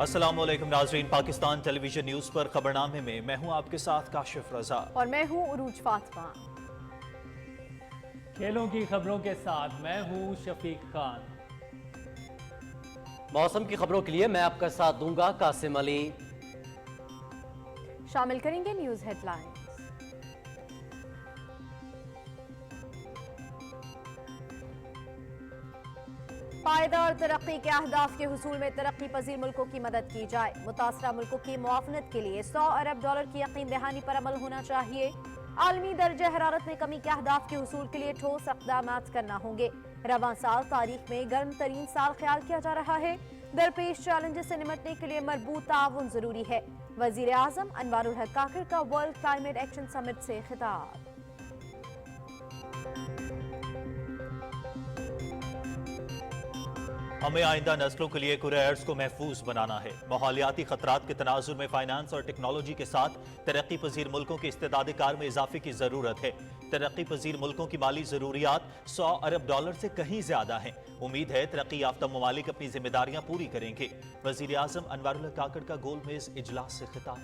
السلام علیکم ناظرین، پاکستان ٹیلی ویژن نیوز پر خبرنامے میں میں ہوں آپ کے ساتھ کاشف رضا اور میں ہوں عروج فاطمہ۔ کھیلوں کی خبروں کے ساتھ میں ہوں شفیق خان۔ موسم کی خبروں کے لیے میں آپ کا ساتھ دوں گا قاسم علی۔ شامل کریں گے نیوز ہیڈ لائنز۔ پائیدار ترقی کے اہداف کے حصول میں ترقی پذیر ملکوں کی مدد کی جائے، متاثرہ ملکوں کی معاونت کے لیے $100 ارب کی یقین دہانی پر عمل ہونا چاہیے۔ عالمی درجہ حرارت میں کمی کے اہداف کے حصول کے لیے ٹھوس اقدامات کرنا ہوں گے۔ رواں سال تاریخ میں گرم ترین سال خیال کیا جا رہا ہے۔ درپیش چیلنجز سے نمٹنے کے لیے مربوط تعاون ضروری ہے۔ وزیر اعظم انوار الحق کاکڑ کا ورلڈ کلائمیٹ ایکشن سمٹ سے خطاب۔ ہمیں آئندہ نسلوں کے لیے کرۂ ارض کو محفوظ بنانا ہے۔ ماحولیاتی خطرات کے تناظر میں فائنانس اور ٹیکنالوجی کے ساتھ ترقی پذیر ملکوں کے استعداد کار میں اضافے کی ضرورت ہے۔ ترقی پذیر ملکوں کی مالی ضروریات $100 ارب سے کہیں زیادہ ہیں۔ امید ہے ترقی یافتہ ممالک اپنی ذمہ داریاں پوری کریں گے۔ وزیر اعظم انوار الحق کاکڑ کا گول میز اجلاس سے خطاب۔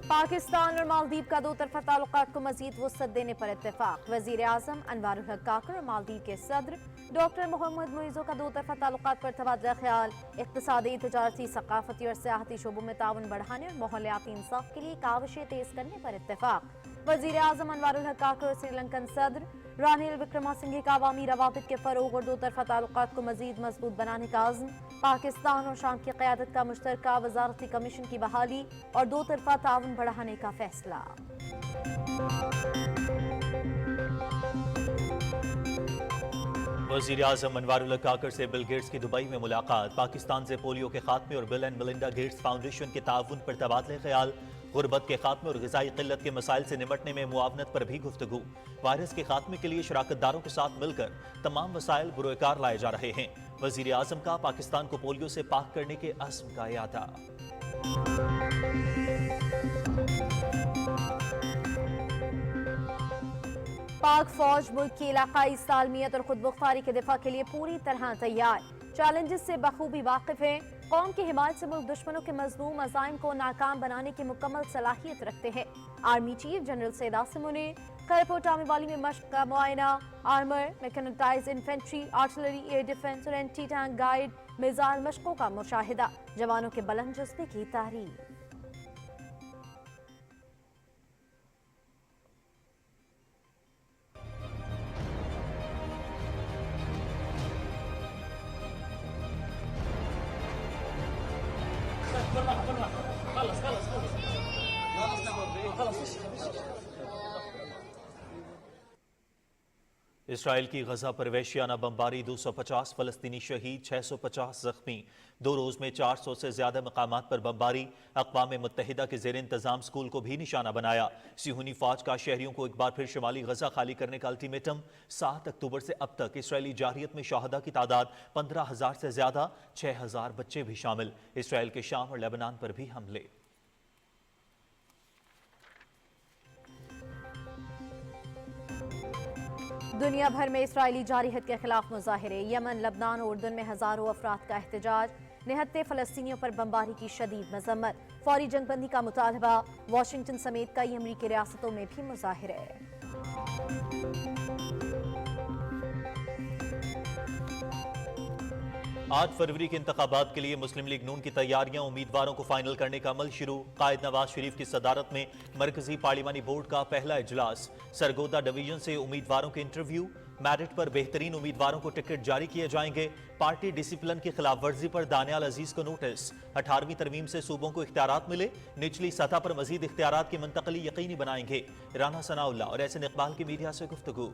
پاکستان اور مالدیو کا دو طرفہ تعلقات کو مزید وسعت دینے پر اتفاق۔ وزیر اعظم انوار الحق کاکڑ اور مالدیو کے صدر ڈاکٹر محمد معیزو کا دو طرفہ تعلقات پر تبادلہ خیال۔ اقتصادی، تجارتی، ثقافتی اور سیاحتی شعبوں میں تعاون بڑھانے اور ماحولیاتی انصاف کے لیے کاوشیں تیز کرنے پر اتفاق۔ وزیر اعظم انوار الحق کاکڑ اور سری لنکن صدر رانیل وکرما سنگھے کا عوامی روابط کے فروغ اور دو طرفہ تعلقات کو مزید مضبوط بنانے کا عزم۔ پاکستان اور شام کی قیادت کا مشترکہ وزارتی کمیشن کی بحالی اور دو طرفہ تعاون بڑھانے کا فیصلہ۔ وزیر اعظم انوار الحق کاکڑ سے بل گیٹس کی دبئی میں ملاقات۔ پاکستان سے پولیو کے خاتمے اور بل اینڈ میلنڈا گیٹس فاؤنڈیشن کے تعاون پر تبادلہ خیال۔ غربت کے خاتمے اور غذائی قلت کے مسائل سے نمٹنے میں معاونت پر بھی گفتگو۔ وائرس کے خاتمے کے لیے شراکت داروں کے ساتھ مل کر تمام وسائل بروئے کار لائے جا رہے ہیں۔ وزیر اعظم کا پاکستان کو پولیو سے پاک کرنے کے عزم کا اعادہ۔ پاک فوج ملک کی علاقائی سالمیت اور خود مختاری کے دفاع کے لیے پوری طرح تیار۔ چیلنجز سے بخوبی واقف ہیں۔ قوم کی حمایت سے ملک دشمنوں کے مذموم عزائم کو ناکام بنانے کی مکمل صلاحیت رکھتے ہیں۔ Army chief general Syed Asim Munir Khairpur Tommy والی میں مشق کا معائنہ۔ Armour, mechanised infantry, artillery, air defence اور اینٹی ٹینک گائیڈ میزائل مشقوں کا مشاہدہ۔ جوانوں کے بلند جذبے کی تعریف۔ اسرائیل کی غزہ پر وحشیانہ بمباری، 250 فلسطینی شہید، 650 زخمی۔ 2 روز میں 400 سے زیادہ مقامات پر بمباری۔ اقوام متحدہ کے زیر انتظام سکول کو بھی نشانہ بنایا۔ صہیونی فوج کا شہریوں کو ایک بار پھر شمالی غزہ خالی کرنے کا الٹیمیٹم۔ 7 اکتوبر سے اب تک اسرائیلی جارحیت میں شہداء کی تعداد 15,000 سے زیادہ، 6,000 بچے بھی شامل۔ اسرائیل کے شام اور لیبنان پر بھی حملے۔ دنیا بھر میں اسرائیلی جارحیت کے خلاف مظاہرے۔ یمن، لبنان اور اردن میں ہزاروں افراد کا احتجاج۔ نہتے فلسطینیوں پر بمباری کی شدید مذمت۔ فوری جنگ بندی کا مطالبہ۔ واشنگٹن سمیت کئی امریکی ریاستوں میں بھی مظاہرے۔ 8 فروری کے انتخابات کے لیے مسلم لیگ نون کی تیاریاں۔ امیدواروں کو فائنل کرنے کا عمل شروع۔ قائد نواز شریف کی صدارت میں مرکزی پارلیمانی بورڈ کا پہلا اجلاس۔ سرگودا ڈویژن سے امیدواروں کے انٹرویو۔ میرٹ پر بہترین امیدواروں کو ٹکٹ جاری کیے جائیں گے۔ پارٹی ڈسپلن کی خلاف ورزی پر دانیال عزیز کو نوٹس۔ 18ویں ترمیم سے صوبوں کو اختیارات ملے۔ نچلی سطح پر مزید اختیارات کی منتقلی یقینی بنائیں گے۔ رانا ثناء اللہ اور احسن اقبال کی میڈیا سے گفتگو۔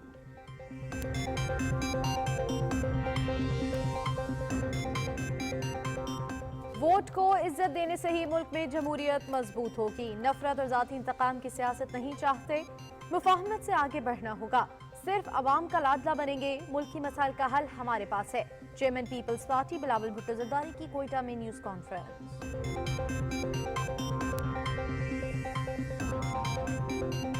ووٹ کو عزت دینے سے ہی ملک میں جمہوریت مضبوط ہوگی۔ نفرت اور ذاتی انتقام کی سیاست نہیں چاہتے۔ مفاہمت سے آگے بڑھنا ہوگا۔ صرف عوام کا لادلہ بنیں گے۔ ملکی مسائل کا حل ہمارے پاس ہے۔ چیئرمین پیپلز پارٹی بلاول بھٹو زرداری کی کوئٹہ میں news conference.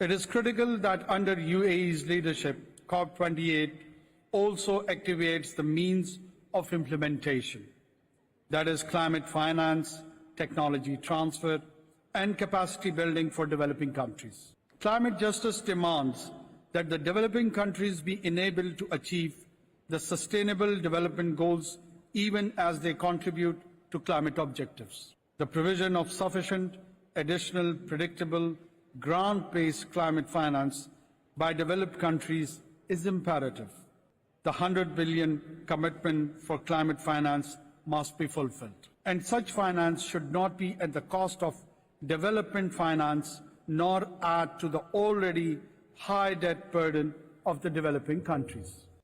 It is critical that under UAE's leadership, COP28 also activates the means of implementation, that is climate finance, technology transfer, and capacity building for developing countries. Climate justice demands that the developing countries be enabled to achieve the Sustainable Development Goals even as they contribute to climate objectives. The provision of sufficient, additional, predictable, grant-based climate finance by developed countries is imperative. The 100 billion commitment for climate finance must be fulfilled. And such finance should not be at the cost of development finance nor add to the already high debt burden of the developing countries.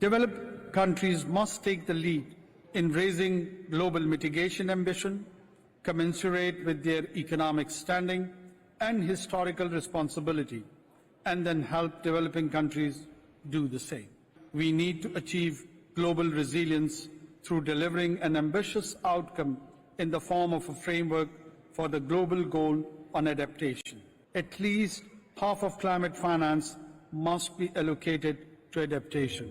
Developed countries must take the lead in raising global mitigation ambition, commensurate with their economic standing and historical responsibility, and then help developing countries do the same. We need to achieve global resilience through delivering an ambitious outcome in the form of a framework for the global goal on adaptation. At least half of climate finance must be allocated to adaptation.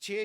$6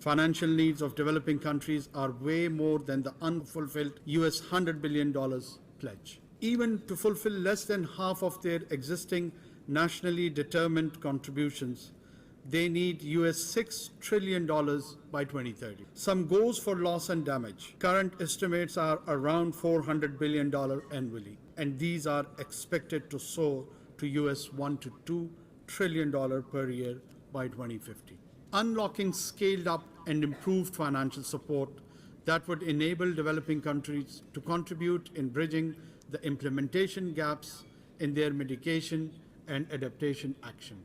Financial needs of developing countries are way more than the unfulfilled US $100 billion pledge. Even to fulfill less than half of their existing nationally determined contributions, they need US $6 trillion by 2030. Some goes for loss and damage. Current estimates are around $400 billion annually, and these are expected to soar to US $1 to $2 trillion per year by 2050. Unlocking scaled up and improved financial support that would enable developing countries to contribute in bridging the implementation gaps in their mitigation and adaptation action.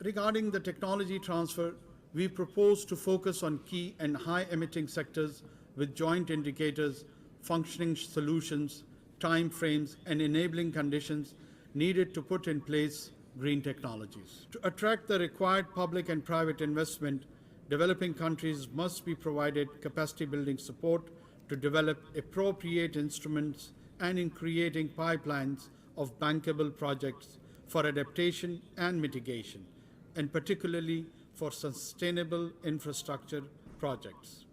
Regarding the technology transfer, we propose to focus on key and high-emitting sectors with joint indicators, functioning solutions, time frames, and enabling conditions needed to put in place green technologies. To attract the required public and private investment, developing countries must be provided capacity-building support to develop appropriate instruments and in creating pipelines of bankable projects for adaptation and mitigation, and particularly for sustainable infrastructure projects.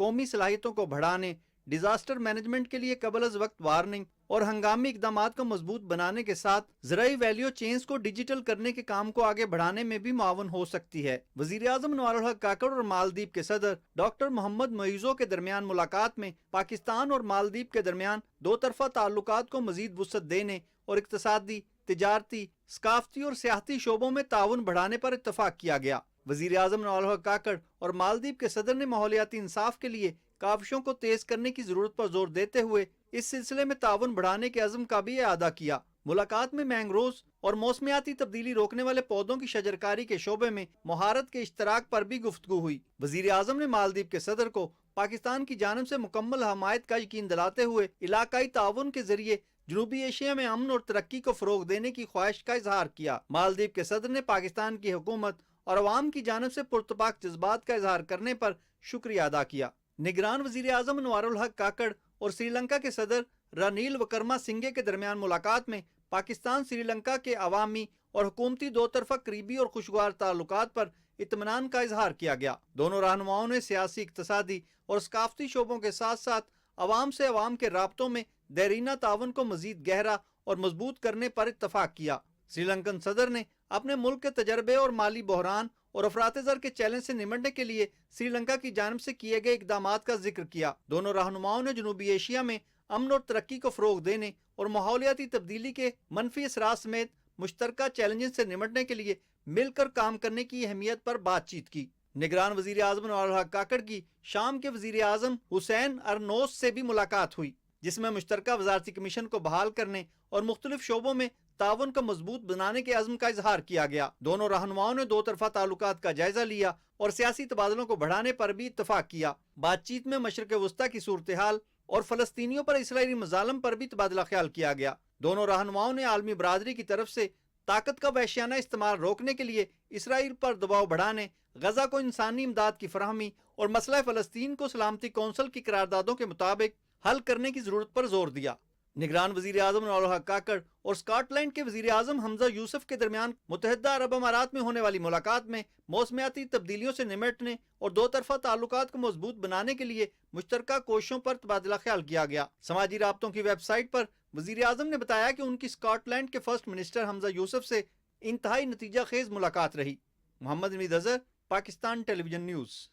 قومی صلاحیتوں کو بڑھانے، disaster management کے لیے قبل از وقت warning اور ہنگامی اقدامات کو مضبوط بنانے کے ساتھ زرعی ویلیو چینز کو ڈیجیٹل کرنے کے کام کو آگے بڑھانے میں بھی معاون ہو سکتی ہے۔ وزیر اعظم انوار الحق کاکڑ اور مالدیپ کے صدر ڈاکٹر محمد معیزو کے درمیان ملاقات میں پاکستان اور مالدیپ کے درمیان دو طرفہ تعلقات کو مزید وسعت دینے اور اقتصادی، تجارتی، ثقافتی اور سیاحتی شعبوں میں تعاون بڑھانے پر اتفاق کیا گیا۔ وزیر اعظم انوار الحق کاکڑ اور مالدیپ کے صدر نے ماحولیاتی انصاف کے لیے کاوشوں کو تیز کرنے کی ضرورت پر زور دیتے ہوئے اس سلسلے میں تعاون بڑھانے کے عزم کا بھی اعادہ کیا۔ ملاقات میں مینگروز اور موسمیاتی تبدیلی روکنے والے پودوں کی شجرکاری کے شعبے میں مہارت کے اشتراک پر بھی گفتگو ہوئی۔ وزیر اعظم نے مالدیپ کے صدر کو پاکستان کی جانب سے مکمل حمایت کا یقین دلاتے ہوئے علاقائی تعاون کے ذریعے جنوبی ایشیا میں امن اور ترقی کو فروغ دینے کی خواہش کا اظہار کیا۔ مالدیپ کے صدر نے پاکستان کی حکومت اور عوام کی جانب سے پرتپاک جذبات کا اظہار کرنے پر شکریہ ادا کیا۔ نگران وزیر اعظم انوار الحق کاکڑ اور سری لنکا کے صدر رنیل وکرما سنگھے کے درمیان ملاقات میں پاکستان سری لنکا کے عوامی اور حکومتی دو طرفہ قریبی اور خوشگوار تعلقات پر اطمینان کا اظہار کیا گیا۔ دونوں رہنماؤں نے سیاسی، اقتصادی اور ثقافتی شعبوں کے ساتھ ساتھ عوام سے عوام کے رابطوں میں دیرینہ تعاون کو مزید گہرا اور مضبوط کرنے پر اتفاق کیا۔ سری لنکن صدر نے اپنے ملک کے تجربے اور مالی بحران اور افراط زر کے چیلنج سے نمٹنے کے لیے سری لنکا کی جانب سے کیے گئے اقدامات کا ذکر کیا۔ دونوں رہنماؤں نے جنوبی ایشیا میں امن اور ترقی کو فروغ دینے اور ماحولیاتی تبدیلی کے منفی اثرات سمیت مشترکہ چیلنجز سے نمٹنے کے لیے مل کر کام کرنے کی اہمیت پر بات چیت کی۔ نگران وزیر اعظم انوار الحق کاکڑ کی شام کے وزیر اعظم حسین ارنوس سے بھی ملاقات ہوئی، جس میں مشترکہ وزارتی کمیشن کو بحال کرنے اور مختلف شعبوں میں تعاون کو مضبوط بنانے کے عزم کا اظہار کیا گیا۔ دونوں رہنماؤں نے دو طرفہ تعلقات کا جائزہ لیا اور سیاسی تبادلوں کو بڑھانے پر بھی اتفاق کیا۔ بات چیت میں مشرق وسطیٰ کی صورتحال اور فلسطینیوں پر اسرائیلی مظالم پر بھی تبادلہ خیال کیا گیا۔ دونوں رہنماؤں نے عالمی برادری کی طرف سے طاقت کا وحشیانہ استعمال روکنے کے لیے اسرائیل پر دباؤ بڑھانے، غزہ کو انسانی امداد کی فراہمی اور مسئلہ فلسطین کو سلامتی کونسل کی قراردادوں کے مطابق حل کرنے کی ضرورت پر زور دیا۔ نگران وزیر اعظم انوار الحق کاکڑ اور اسکاٹ لینڈ کے وزیر اعظم حمزہ یوسف کے درمیان متحدہ عرب امارات میں ہونے والی ملاقات میں موسمیاتی تبدیلیوں سے نمٹنے اور دو طرفہ تعلقات کو مضبوط بنانے کے لیے مشترکہ کوششوں پر تبادلہ خیال کیا گیا۔ سماجی رابطوں کی ویب سائٹ پر وزیر اعظم نے بتایا کہ ان کی اسکاٹ لینڈ کے فرسٹ منسٹر حمزہ یوسف سے انتہائی نتیجہ خیز ملاقات رہی۔ محمد نوید Azhar, Pakistan television news.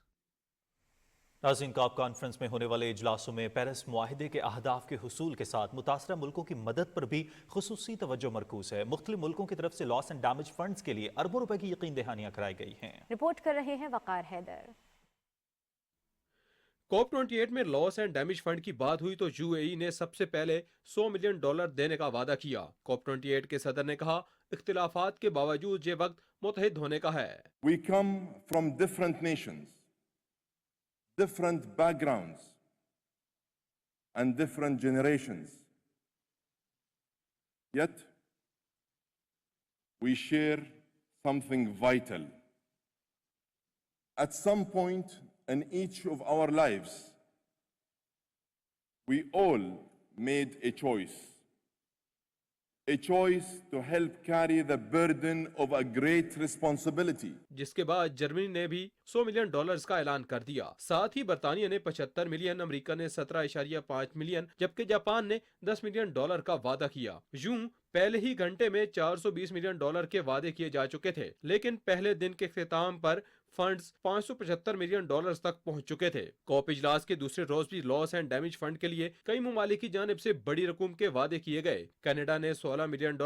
ناظرین، کاپ کانفرنس میں ہونے والے اجلاسوں میں پیرس معاہدے کے اہداف کے حصول کے ساتھ متاثرہ ملکوں کی مدد پر بھی خصوصی توجہ مرکوز ہے۔ مختلف ملکوں کی طرف سے لاس اینڈ ڈیمیج فنڈز کے لیے اربوں روپے کی یقین دہانیاں کرائی گئی ہیں۔ رپورٹ کر رہے ہیں وقار حیدر۔ کوپ 28 میں لاس اینڈ ڈیمیج فنڈ کی بات ہوئی تو یو اے ای نے سب سے پہلے $100 ملین دینے کا وعدہ کیا۔ کوپ 28 کے صدر نے کہا، اختلافات کے باوجود یہ وقت متحد ہونے کا ہے۔ We come from different nations, different backgrounds, and different generations. Yet, we share something vital. At some point in each of our lives, we all made a choice to help carry the burden of a great responsibility. جس کے بعد جرمنی نے بھی $100 million کا اعلان کر دیا۔ ساتھ ہی برطانیہ نے 75 ملین، امریکہ نے 17.5 ملین، جبکہ جاپان نے $10 ملین کا وعدہ کیا۔ یوں پہلے ہی گھنٹے میں $420 ملین کے وعدے کیے جا چکے تھے، لیکن پہلے دن کے اختتام پر فنڈز $575 ملین تک پہنچ چکے تھے۔ کوپ اجلاس کے دوسرے روز بھی لاس اینڈ ڈیمیج فنڈ کے لیے کئی ممالک کی جانب سے بڑی رقم کے وعدے کیے گئے۔ کینیڈا نے $16 ملین،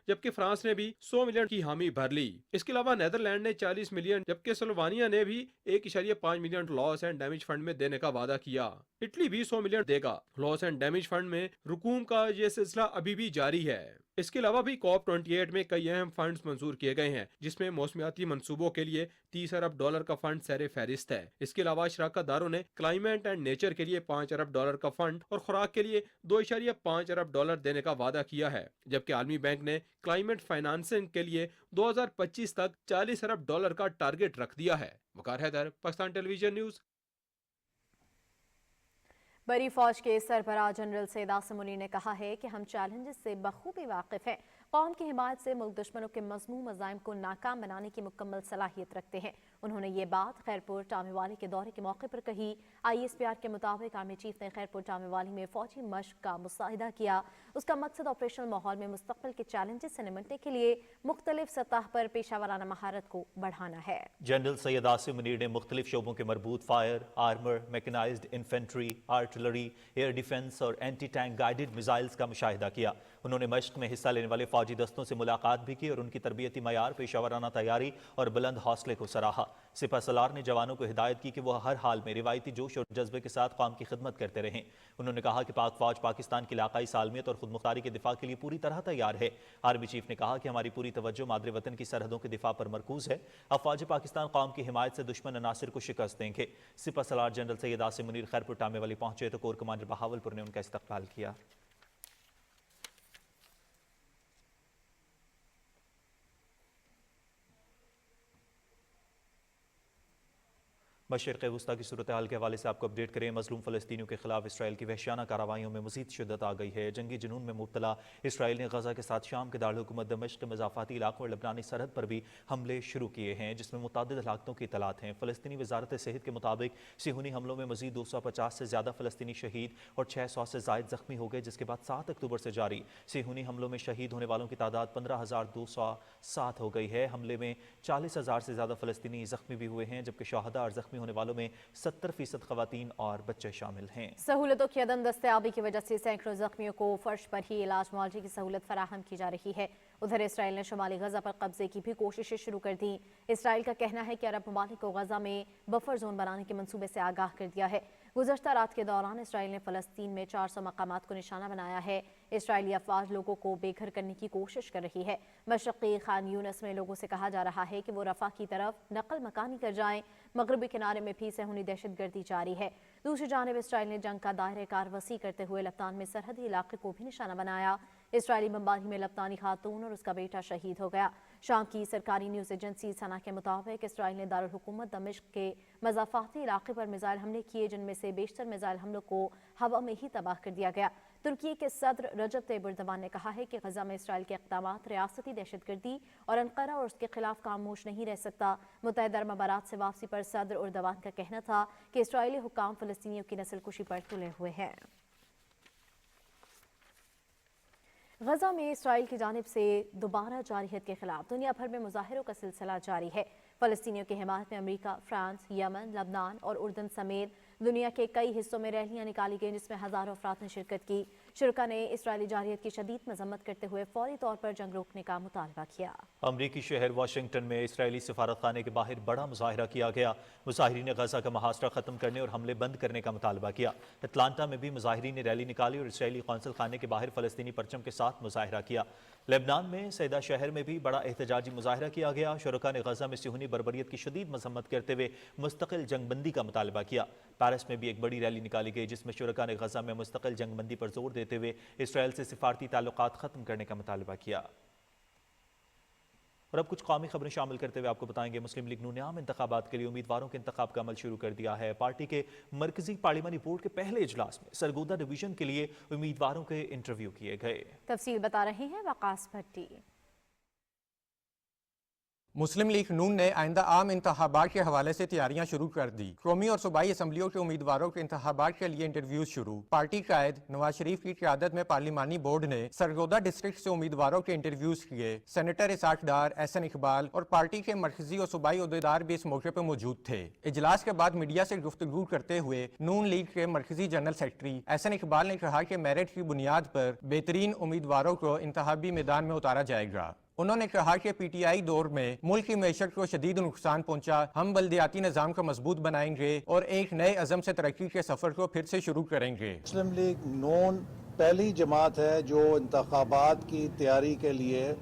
جبکہ فرانس نے بھی $100 ملین کی حامی بھر لی۔ اس کے علاوہ نیدرلینڈ نے $40 ملین، جبکہ سلووانیا نے بھی $1.5 million loss and damage fund میں دینے کا وعدہ کیا۔ اٹلی بھی $100 ملین دے گا۔ لاس اینڈ ڈیمیج فنڈ میں رقوم کا یہ سلسلہ ابھی بھی جاری ہے۔ اس کے علاوہ بھی کوپ 28 میں کئی اہم فنڈز منظور کیے گئے ہیں، جس میں موسمیاتی منصوبوں کے لیے $30 ارب کا فنڈ سیر فہرست ہے۔ اس کے علاوہ شراکت داروں نے کلائمیٹ اینڈ نیچر کے لیے $5 ارب کا فنڈ اور خوراک کے لیے $2.5 ارب دینے کا وعدہ کیا ہے، جبکہ عالمی بینک نے کلائمیٹ فائنانسنگ کے لیے 2025 تک $40 ارب کا ٹارگٹ رکھ دیا ہے۔ وقار Haider, Pakistan television news. بری فوج کے سربراہ جنرل سید عاصم منیر نے کہا ہے کہ ہم چیلنجز سے بخوبی واقف ہیں قوم کی حمایت سے ملک دشمنوں کے مذموم عزائم کو ناکام بنانے کی مکمل صلاحیت رکھتے ہیں۔ انہوں نے یہ بات خیرپور ٹامی والی کے دورے کے موقع پر کہی۔ ISPR کے مطابق آرمی چیف نے خیرپور ٹامی والی میں فوجی مشق کا مشاہدہ کیا۔ اس کا مقصد آپریشنل ماحول میں مستقبل کے چیلنجز سے نمٹنے کے لیے مختلف سطح پر پیشہ ورانہ مہارت کو بڑھانا ہے۔ جنرل سید عاصم منیر نے مختلف شعبوں کے مربوط fire, armour, mechanised infantry, artillery, air defence اور اینٹی ٹینک گائیڈڈ میزائلز کا مشاہدہ کیا۔ انہوں نے مشق میں حصہ لینے والے فوجی دستوں سے ملاقات بھی کی اور ان کی تربیتی معیار، پیشہ ورانہ تیاری اور بلند حوصلے کو سراہا۔ سپہ سالار نے جوانوں کو ہدایت کی کہ وہ ہر حال میں روایتی جوش اور جذبے کے ساتھ قوم کی خدمت کرتے رہیں۔ انہوں نے کہا کہ پاک فوج پاکستان کی علاقائی سالمیت اور خود مختاری کے دفاع کے لیے پوری طرح تیار ہے۔ آرمی چیف نے کہا کہ ہماری پوری توجہ مادر وطن کی سرحدوں کے دفاع پر مرکوز ہے۔ افواج پاکستان قوم کی حمایت سے دشمن عناصر کو شکست دیں گے۔ سپہ سالار جنرل سید عاصم منیر خیرپور ٹامے والی پہنچے تو کور کمانڈر بہاولپور نے ان کا استقبال کیا۔ مشرق وسطی کی صورتحال کے حوالے سے آپ کو اپڈیٹ کریں۔ مظلوم فلسطینیوں کے خلاف اسرائیل کی وحشیانہ کارروائیوں میں مزید شدت آ گئی ہے۔ جنگی جنون میں مبتلا اسرائیل نے غزہ کے ساتھ شام کے دارالحکومت دمشق کے مضافاتی علاقوں اور لبنانی سرحد پر بھی حملے شروع کیے ہیں، جس میں متعدد ہلاکتوں کی اطلاعات ہیں۔ فلسطینی وزارت صحت کے مطابق صہیونی حملوں میں مزید 250 سے زیادہ فلسطینی شہید اور 600 سے زائد زخمی ہو گئے، جس کے بعد 7 اکتوبر سے جاری صہیونی حملوں میں شہید ہونے والوں کی تعداد 15,207 ہو گئی ہے۔ حملے میں 40,000 سے زیادہ فلسطینی زخمی بھی ہوئے ہیں، جبکہ شہداء اور زخمی ہونے والوں میں 70% خواتین اور بچے شامل ہیں۔ سہولتوں کی عدم دستیابی کی وجہ سے سینکڑوں زخمیوں کو فرش پر ہی علاج معالجے کی سہولت فراہم کی جا رہی ہے۔ ادھر اسرائیل نے شمالی غزہ پر قبضے کی بھی کوششیں شروع کر دیں۔ اسرائیل کا کہنا ہے کہ عرب ممالک کو غزہ میں بفر زون بنانے کے منصوبے سے آگاہ کر دیا ہے۔ گزشتہ رات کے دوران اسرائیل نے فلسطین میں 400 مقامات کو نشانہ بنایا ہے۔ اسرائیلی افواج لوگوں کو بے گھر کرنے کی کوشش کر رہی ہے۔ مشرقی خان یونس میں لوگوں سے کہا جا رہا ہے کہ وہ رفح کی طرف نقل مکانی کر جائیں۔ مغربی کنارے میں بھی صہیونی دہشت گردی جاری ہے۔ دوسری جانب اسرائیل نے جنگ کا دائرہ کار وسیع کرتے ہوئے لبنان میں سرحدی علاقے کو بھی نشانہ بنایا۔ اسرائیلی بمباری میں لبنانی خاتون اور اس کا بیٹا شہید ہو گیا۔ شام کی سرکاری نیوز ایجنسی سنا کے مطابق اسرائیل نے دارالحکومت دمشق کے مضافاتی علاقے پر میزائل حملے کیے، جن میں سے بیشتر میزائل حملوں کو ہوا میں ہی تباہ کر دیا گیا۔ ترکی کے صدر رجب طیب اردوان نے کہا ہے کہ غزہ میں اسرائیل کے اقدامات ریاستی دہشت گردی اور انقرہ اور اس کے خلاف خاموش نہیں رہ سکتا۔ متحدہ عرب امارات سے واپسی پر صدر اردوان کا کہنا تھا کہ اسرائیلی حکام فلسطینیوں کی نسل کشی پر تلے ہوئے ہیں۔ غزہ میں اسرائیل کی جانب سے دوبارہ جارحیت کے خلاف دنیا بھر میں مظاہروں کا سلسلہ جاری ہے۔ فلسطینیوں کی حمایت میں امریکہ، فرانس، یمن، لبنان اور اردن سمیت دنیا کے کئی حصوں میں ریلیاں نکالی گئیں، جس میں ہزاروں افراد نے شرکت کی۔ شرکا نے اسرائیلی جارحیت کی شدید مذمت کرتے ہوئے فوری طور پر جنگ روکنے کا مطالبہ کیا۔ امریکی شہر واشنگٹن میں اسرائیلی سفارت خانے کے باہر بڑا مظاہرہ کیا گیا۔ مظاہرین نے غزہ کا محاصرہ ختم کرنے اور حملے بند کرنے کا مطالبہ کیا۔ اٹلانٹا میں بھی مظاہرین نے ریلی نکالی اور اسرائیلی قونصل خانے کے باہر فلسطینی پرچم کے ساتھ مظاہرہ کیا۔ لبنان میں سیدہ شہر میں بھی بڑا احتجاجی مظاہرہ کیا گیا۔ شرکا نے غزہ میں صہیونی بربریت کی شدید مذمت کرتے ہوئے مستقل جنگ بندی کا مطالبہ کیا۔ پیرس میں بھی ایک بڑی ریلی نکالی گئی، جس میں شرکا نے غزہ میں مستقل جنگ بندی پر زور دیتے ہوئے اسرائیل سے سفارتی تعلقات ختم کرنے کا مطالبہ کیا۔ اور اب کچھ قومی خبریں شامل کرتے ہوئے آپ کو بتائیں گے مسلم لیگ نون نے عام انتخابات کے لیے امیدواروں کے انتخاب کا عمل شروع کر دیا ہے۔ پارٹی کے مرکزی پارلیمانی بورڈ کے پہلے اجلاس میں سرگودا ڈویژن کے لیے امیدواروں کے انٹرویو کیے گئے۔ تفصیل بتا رہے ہیں وقاص بھٹی۔ مسلم لیگ نون نے آئندہ عام انتخابات کے حوالے سے تیاریاں شروع کر دی۔ قومی اور صوبائی اسمبلیوں کے امیدواروں کے انتخابات کے لیے انٹرویوز شروع۔ پارٹی قائد نواز شریف کی قیادت میں پارلیمانی بورڈ نے سرگودا ڈسٹرکٹ سے امیدواروں کے انٹرویوز کیے۔ سینیٹر اسحاق ڈار، احسن اقبال اور پارٹی کے مرکزی اور صوبائی عہدیدار بھی اس موقع پر موجود تھے۔ اجلاس کے بعد میڈیا سے گفتگو کرتے ہوئے نون لیگ کے مرکزی جنرل سیکرٹری احسن اقبال نے کہا کہ میرٹ کی بنیاد پر بہترین امیدواروں کو انتخابی میدان میں اتارا جائے گا۔ انہوں نے کہا کہ پی ٹی آئی دور میں ملک کی معیشت کو شدید نقصان پہنچا۔ ہم بلدیاتی نظام کو مضبوط بنائیں گے اور ایک نئے عزم سے ترقی کے سفر کو پھر سے شروع کریں گے۔ مسلم لیگ نون پہلی جماعت ہے جو انتخابات کی تیاری کے لیے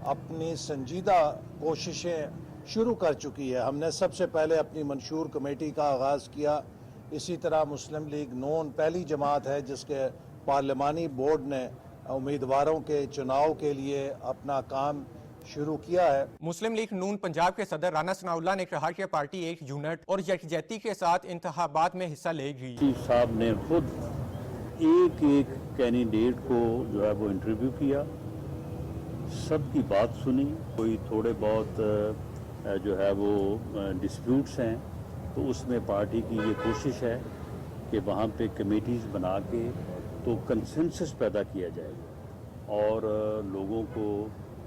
اپنی سنجیدہ کوششیں شروع کر چکی ہے۔ ہم نے سب سے پہلے اپنی منشور کمیٹی کا آغاز کیا۔ اسی طرح مسلم لیگ نون پہلی جماعت ہے جس کے پارلیمانی بورڈ نے امیدواروں کے چناؤ کے لیے اپنا کام شروع کیا ہے۔ مسلم لیگ نون پنجاب کے صدر رانا ثناء اللہ نے کہا کہ پارٹی ایک یونٹ اور یکجہتی کے ساتھ انتخابات میں حصہ لے گی۔ چیف صاحب نے خود ایک کینڈیڈیٹ کو جو ہے وہ انٹرویو کیا سب کی بات سنی. کوئی تھوڑے بہت جو ہے وہ ڈسپیوٹس ہیں تو اس میں پارٹی کی یہ کوشش ہے کہ وہاں پہ کمیٹیز بنا کے تو کنسنسس پیدا کیا جائے اور لوگوں کو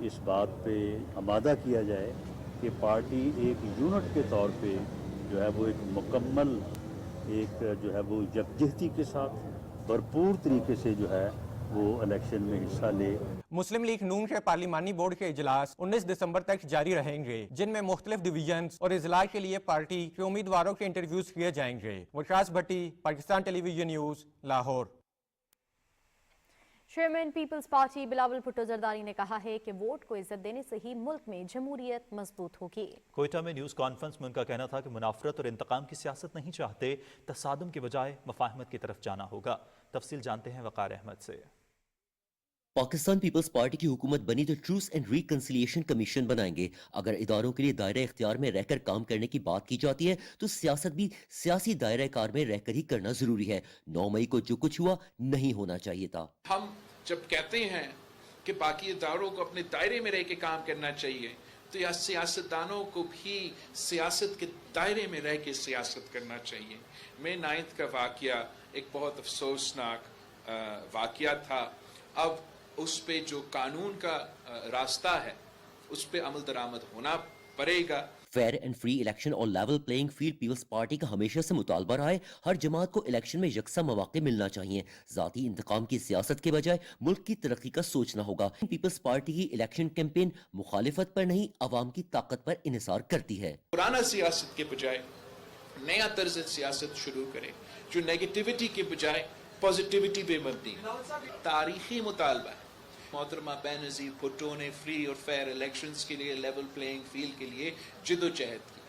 اس بات پہ آمادہ کیا جائے کہ پارٹی ایک یونٹ کے طور پہ جو ہے وہ ایک مکمل ایک جو ہے وہ یکجہتی کے ساتھ بھرپور طریقے سے جو ہے وہ الیکشن میں حصہ لے. مسلم لیگ نون کے پارلیمانی بورڈ کے اجلاس 19 دسمبر تک جاری رہیں گے، جن میں مختلف ڈویژنز اور اضلاع کے لیے پارٹی کے امیدواروں کے انٹرویوز کیے جائیں گے. Vikas Bhatti, Pakistan television news, Lahore. Chairman Peoples Party Bilawal Bhutto Zardari نے کہا ہے کہ ووٹ کو عزت دینے سے ہی ملک میں جمہوریت مضبوط ہوگی. کوئٹہ میں نیوز کانفرنس میں ان کا کہنا تھا کہ منافرت اور انتقام کی سیاست نہیں چاہتے، تصادم کے بجائے مفاہمت کی طرف جانا ہوگا. تفصیل جانتے ہیں وقار احمد سے. پاکستان پیپلز پارٹی کی حکومت بنی تو ٹروث اینڈ ریکنسیلیشن کمیشن بنائیں گے. اگر اداروں کے لیے دائرہ اختیار میں رہ کر کام کرنے کی بات کی جاتی ہے تو سیاست بھی سیاسی دائرہ کار میں رہ کر ہی کرنا ضروری ہے. 9 مئی کو جو کچھ ہوا نہیں ہونا چاہیے تھا. ہم جب کہتے ہیں کہ باقی اداروں کو اپنے دائرے میں رہ کے کام کرنا چاہیے تو یا سیاستدانوں کو بھی سیاست کے دائرے میں رہ کے سیاست کرنا چاہیے. میں 9 کا واقعہ ایک بہت افسوسناک واقعہ تھا. اب اس پہ جو قانون کا راستہ ہے اس پہ عمل درآمد ہونا پڑے گا. فیئر اینڈ فری الیکشن اور level playing field Peoples Party کا ہمیشہ سے مطالبہ رہا ہے. ہر جماعت کو الیکشن میں یکساں مواقع ملنا چاہیے. ذاتی انتقام کی سیاست کے بجائے ملک کی ترقی کا سوچنا ہوگا. پیپلز پارٹی کی الیکشن کیمپین مخالفت پر نہیں عوام کی طاقت پر انحصار کرتی ہے. پرانا سیاست کے بجائے نیا طرز سیاست شروع کرے جو نیگیٹیوٹی کے بجائے پازیٹیوٹی پہ مبنی. تاریخی مطالبہ ہے. محترمہ بینظیر بھٹو نے فری اور فیئر الیکشنز کے لیے لیول پلینگ فیلڈ کے لیے جدوجہد کی.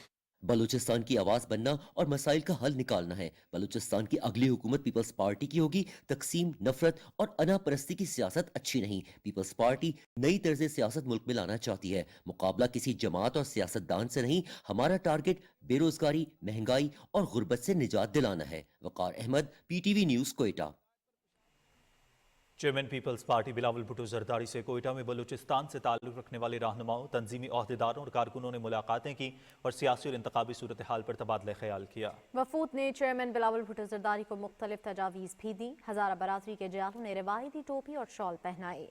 بلوچستان کی آواز بننا اور مسائل کا حل نکالنا ہے. بلوچستان کی اگلی حکومت پیپلز پارٹی کی ہوگی. تقسیم، نفرت اور انا پرستی کی سیاست اچھی نہیں. پیپلز پارٹی نئی طرز سیاست ملک میں لانا چاہتی ہے. مقابلہ کسی جماعت اور سیاستدان سے نہیں. ہمارا ٹارگٹ بے روزگاری، مہنگائی اور غربت سے نجات دلانا ہے. Waqar Ahmed, P T V news, Quetta. Chairman Peoples Party Bilawal Bhutto Zardari سے کوئٹہ میں بلوچستان سے تعلق رکھنے والے رہنماؤں، تنظیمی عہدیداروں اور کارکنوں نے ملاقاتیں کی اور سیاسی اور انتخابی صورتحال پر تبادلہ خیال کیا. وفود نے چیئرمین بلاول بھٹو زرداری کو مختلف تجاویز بھی دیں. ہزارہ برادری کے جیالوں نے روایتی ٹوپی اور شال پہنائے.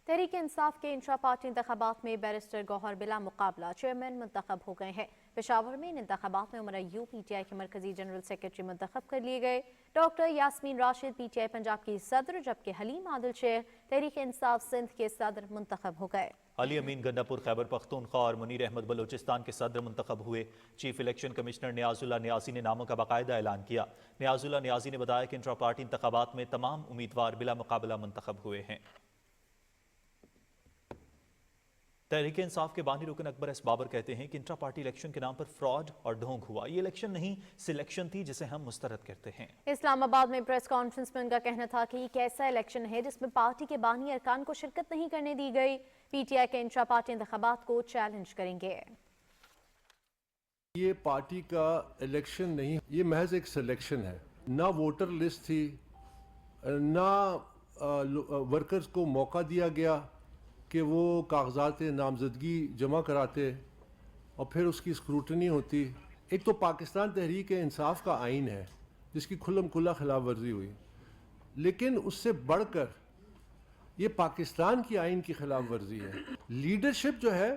تحریک انصاف کے انٹرا پارٹی انتخابات میں بیرسٹر گوہر بلا مقابلہ چیئرمین منتخب ہو گئے ہیں. پشاور میں ان انتخابات میں Omar Ayub P T I کے مرکزی جنرل سیکرٹری منتخب کر لیے گئے. Doctor Yasmin Rashid P T I Punjab کی صدر جبکہ حلیم عادل شیخ تحریک انصاف سندھ کے صدر منتخب ہو گئے. علی امین گنڈا پور خیبر پختونخوا اور منیر احمد بلوچستان کے صدر منتخب ہوئے. چیف الیکشن کمشنر نیاز اللہ نیازی نے ناموں کا باقاعدہ اعلان کیا. نیاز اللہ نیازی نے بتایا کہ انٹرا پارٹی انتخابات میں تمام امیدوار بلا مقابلہ منتخب ہوئے ہیں. تحریک انصاف کے بانی رکن اکبر ایس بابر کہتے ہیں کہ انٹرا پارٹی الیکشن کے نام پر فراڈ اور ڈھونگ ہوا. یہ الیکشن نہیں، سلیکشن تھی جسے ہم مسترد کرتے ہیں. اسلام آباد میں پریس کانفرنس میں ان کا کہنا تھا کہ یہ کیسا الیکشن ہے جس میں پارٹی کے بانی ارکان کو شرکت نہیں کرنے دی گئی. پی ٹی آئی کے انٹرا پارٹی انتخابات کو چیلنج کریں گے. یہ پارٹی کا الیکشن نہیں، یہ محض ایک سلیکشن ہے. نہ ووٹر لسٹ تھی، نہ ورکرز کو موقع دیا گیا کہ وہ کاغذات نامزدگی جمع کراتے اور پھر اس کی اسکروٹنی ہوتی. ایک تو پاکستان تحریک انصاف کا آئین ہے جس کی کھلم کھلا خلاف ورزی ہوئی، لیکن اس سے بڑھ کر یہ پاکستان کی آئین کی خلاف ورزی ہے. لیڈرشپ جو ہے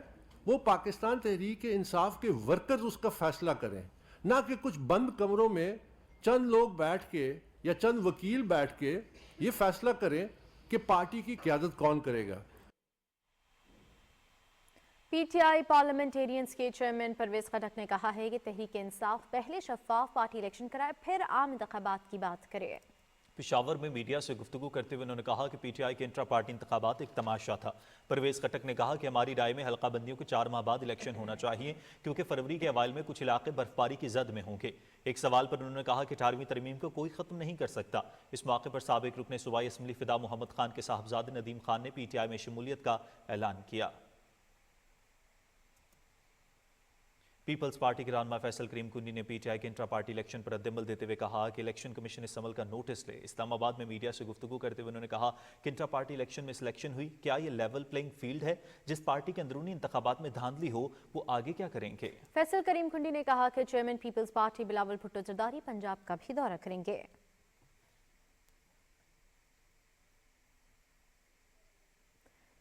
وہ پاکستان تحریک انصاف کے ورکرز اس کا فیصلہ کریں، نہ کہ کچھ بند کمروں میں چند لوگ بیٹھ کے یا چند وکیل بیٹھ کے یہ فیصلہ کریں کہ پارٹی کی قیادت کون کرے گا. پی ٹی آئی پارلیمنٹیرینز کے چیئرمین پرویز خٹک نے کہا ہے کہ تحریک انصاف پہلے شفاف پارٹی الیکشن کرائے پھر عام انتخابات کی بات کرے. پشاور میں میڈیا سے گفتگو کرتے ہوئے انہوں نے کہا کہ پی ٹی آئی کے انٹرا پارٹی انتخابات ایک تماشا تھا. پرویز خٹک نے کہا کہ ہماری رائے میں حلقہ بندیوں کے 4 ماہ بعد الیکشن ہونا چاہیے کیونکہ فروری کے اوائل میں کچھ علاقے برفباری کی زد میں ہوں گے. ایک سوال پر انہوں نے کہا کہ 18ویں ترمیم کو کوئی ختم نہیں کر سکتا. اس موقع پر سابق رکن صوبائی اسمبلی فدا محمد خان کے صاحبزادے ندیم خان نے پی ٹی آئی میں شمولیت کا اعلان کیا. پیپلز پارٹی کے رہنما فیصل کریم کنی نے پی ٹی آئی کے انٹرا پارٹی الیکشن پر رد عمل دیتے ہوئے کہا کہ الیکشن کمیشن اس عمل کا نوٹس لے۔ اسلام آباد میں میڈیا سے گفتگو کرتے ہوئے انہوں نے کہا کہ انٹرا پارٹی الیکشن میں سلیکشن ہوئی، کیا یہ لیول پلینگ فیلڈ ہے؟ جس پارٹی کے اندرونی انتخابات میں دھاندلی ہو وہ آگے کیا کریں گے؟ فیصل کریم کنی نے کہا کہ چیئرمین پیپلز پارٹی بلاول بھٹو زرداری پنجاب کا بھی دورہ کریں گے۔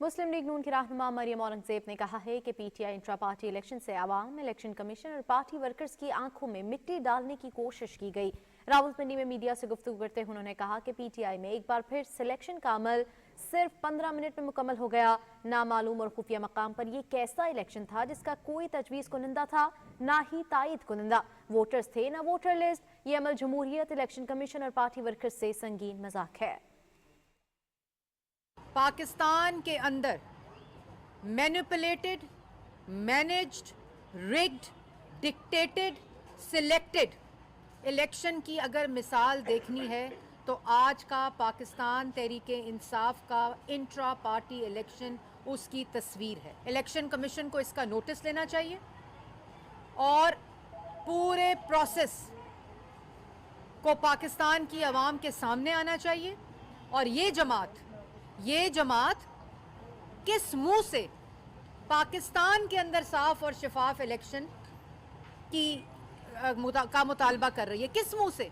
مسلم لیگ نون کی رہنما مریم اورنگزیب نے کہا ہے کہ P T I intra party election سے عوام، الیکشن کمیشن اور پارٹی ورکرز کی آنکھوں میں مٹی ڈالنے کی کوشش کی گئی۔ راولپنڈی میں میڈیا سے گفتگو کرتے ہوئے انہوں نے کہا کہ پی ٹی آئی میں ایک بار پھر سلیکشن کا عمل صرف 15 منٹ میں مکمل ہو گیا۔ نامعلوم اور خفیہ مقام پر یہ کیسا الیکشن تھا جس کا کوئی تجویز کنندہ تھا نہ ہی تائید کنندہ، ووٹرز تھے نہ ووٹر لسٹ۔ یہ عمل جمہوریت، الیکشن کمیشن اور پارٹی ورکرز سے سنگین مذاق ہے۔ پاکستان کے اندر manipulated, managed, rigged, dictated, selected election کی اگر مثال دیکھنی ہے تو آج کا پاکستان تحریک انصاف کا انٹرا پارٹی الیکشن اس کی تصویر ہے۔ الیکشن کمیشن کو اس کا نوٹس لینا چاہیے اور پورے پروسیس کو پاکستان کی عوام کے سامنے آنا چاہیے، اور یہ جماعت کس منہ سے پاکستان کے اندر صاف اور شفاف الیکشن کا مطالبہ کر رہی ہے، کس منہ سے،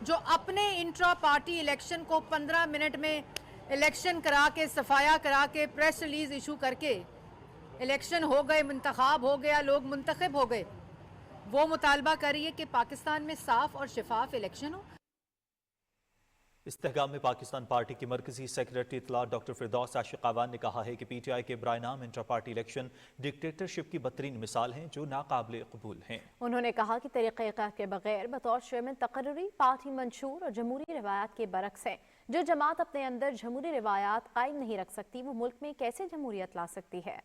جو اپنے انٹرا پارٹی الیکشن کو 15 منٹ میں الیکشن کرا کے، صفایا کرا کے، پریس ریلیز ایشو کر کے الیکشن ہو گئے، منتخب ہو گیا، لوگ منتخب ہو گئے، وہ مطالبہ کر رہی ہے کہ پاکستان میں صاف اور شفاف الیکشن ہو۔ استحکام میں پاکستان پارٹی کی مرکزی سیکریٹری اطلاع ڈاکٹر فردوس عاشق آوان نے کہا ہے کہ پی ٹی آئی کے برائے نام انٹرا پارٹی الیکشن ڈکٹیٹرشپ کی بدترین مثال ہیں جو ناقابل قبول ہیں۔ انہوں نے کہا کہ طریقہ کار کے بغیر بطور چیئرمین تقرری، پارٹی منشور اور جمہوری روایات کے برعکس ہے۔ جو جماعت اپنے اندر جمہوری روایات قائم نہیں رکھ سکتی وہ ملک میں کیسے جمہوریت لا سکتی ہے؟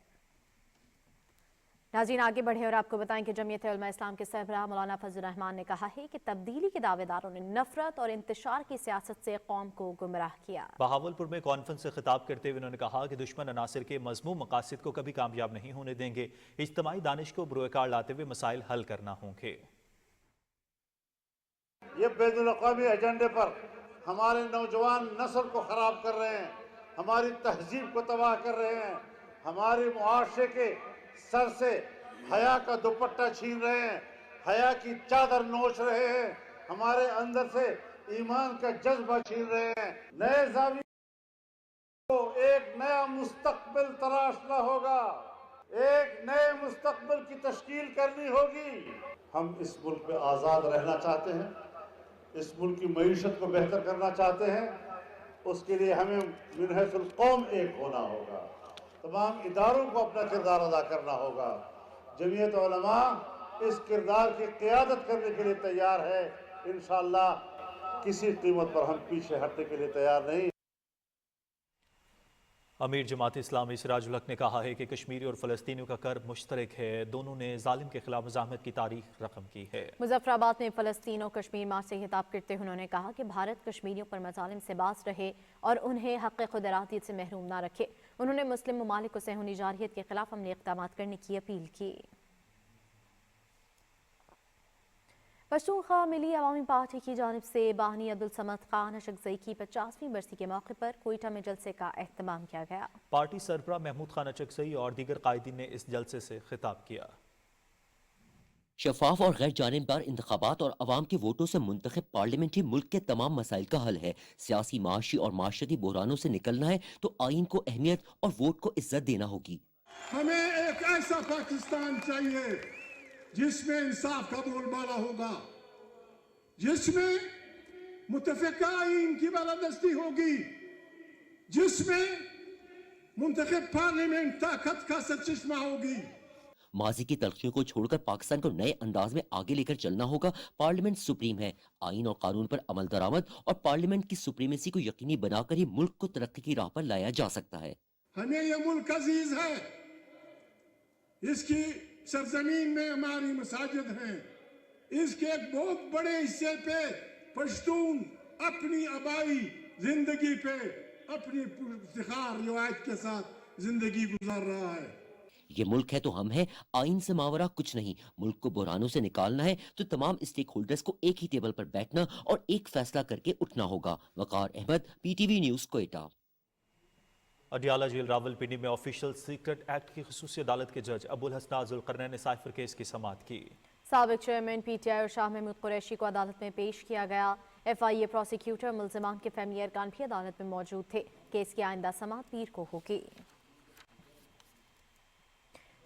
ناظرین آگے بڑھے اور آپ کو بتائیں کہ جمعیت علماء اسلام کے سربراہ مولانا فضل الرحمان نے کہا ہے کہ تبدیلی کے دعوے داروں نے نفرت اور انتشار کی سیاست سے قوم کو گمراہ کیا۔ بہاولپور میں کانفرنس سے خطاب کرتے ہوئے انہوں نے کہا کہ دشمن عناصر کے مذموم مقاصد کو کبھی کامیاب نہیں ہونے دیں گے، اجتماعی دانش کو بروئے کار لاتے ہوئے مسائل حل کرنا ہوں گے۔ یہ بین الاقوامی ایجنڈے پر ہمارے نوجوان نسل کو خراب کر رہے ہیں، ہماری تہذیب کو تباہ کر رہے ہیں، ہمارے معاشرے کے سر سے حیا کا دوپٹہ چھین رہے ہیں، حیا کی چادر نوچ رہے ہیں، ہمارے اندر سے ایمان کا جذبہ چھین رہے ہیں۔ نئے زاویے کو ایک نیا مستقبل تراشنا ہوگا، ایک نئے مستقبل کی تشکیل کرنی ہوگی۔ ہم اس ملک میں آزاد رہنا چاہتے ہیں، اس ملک کی معیشت کو بہتر کرنا چاہتے ہیں، اس کے لیے ہمیں من حیث القوم ایک ہونا ہوگا، تمام اداروں کو اپنا کردار ادا کرنا ہوگا۔ جمعیت علماء اس کردار کی قیادت کرنے کے لیے تیار ہے، انشاءاللہ کسی قیمت پر ہم پیچھے ہٹنے کے لیے تیار نہیں۔ امیر جماعت اسلامی سراج الحق نے کہا ہے کہ کشمیری اور فلسطینیوں کا کرب مشترک ہے، دونوں نے ظالم کے خلاف مزاحمت کی تاریخ رقم کی ہے۔ مظفر آباد میں فلسطین و کشمیر مارچ سے خطاب کرتے ہوئے انہوں نے کہا کہ بھارت کشمیریوں پر مظالم سے باز رہے اور انہیں حق خود ارادیت سے محروم نہ رکھے۔ انہوں نے مسلم ممالک کو صہیونی جارحیت کے خلاف عملی اقدامات کرنے کی اپیل کی۔ پشتونخوا ملی عوامی پارٹی کی جانب سے باہنی عبدالصمد خان اشکزئی کی 50ویں برسی کے موقع پر کوئٹہ میں جلسے کا اہتمام کیا گیا۔ پارٹی سربراہ محمود خان اشکزئی اور دیگر قائدین نے اس جلسے سے خطاب کیا۔ شفاف اور غیر جانبدار انتخابات اور عوام کے ووٹوں سے منتخب پارلیمنٹ ہی ملک کے تمام مسائل کا حل ہے۔ سیاسی، معاشی اور معاشرتی بحرانوں سے نکلنا ہے تو آئین کو اہمیت اور ووٹ کو عزت دینا ہوگی۔ ہمیں ایک ایسا پاکستان چاہیے جس میں انصاف کا بول بالا ہوگا، جس میں متفقہ آئین کی بالادستی ہوگی، جس میں منتخب پارلیمنٹ طاقت کا سرچشمہ ہوگی۔ ماضی کی تلخیوں کو چھوڑ کر پاکستان کو نئے انداز میں آگے لے کر چلنا ہوگا۔ پارلیمنٹ سپریم ہے، آئین اور قانون پر عمل درآمد اور پارلیمنٹ کی سپریمیسی کو یقینی بنا کر ہی ملک کو ترقی کی راہ پر لایا جا سکتا ہے۔ ہمیں یہ ملک عزیز ہے، اس کی سرزمین میں ہماری مساجد ہیں، اس کے ایک بہت بڑے حصے پہ پشتون اپنی آبائی زندگی پہ اپنی افتخار روایت کے ساتھ زندگی گزار رہا ہے۔ یہ ملک ہے تو ہم ہیں، آئین سے ماورا کچھ نہیں۔ ملک کو بحرانوں سے نکالنا ہے تو تمام اسٹیک ہولڈرز کو ایک ہی ٹیبل پر بیٹھنا اور ایک فیصلہ کر کے اٹھنا ہوگا۔ Waqar Ahmed, PTV news, Quetta. Adiala jail Rawalpindi میں آفیشل سیکرٹ ایکٹ کی خصوصی عدالت کے جج ابو الحسنات ذوالقرنین نے سائفر کیس کی سماعت کی۔ سابق چیئرمین PTI اور شاہ محمود قریشی کو عدالت میں پیش کیا گیا۔ FIA پروسیکیوٹر ملزمان کے فیملی ارکان بھی عدالت میں موجود تھے۔ کیس کی آئندہ سماعت پیر کو ہوگی۔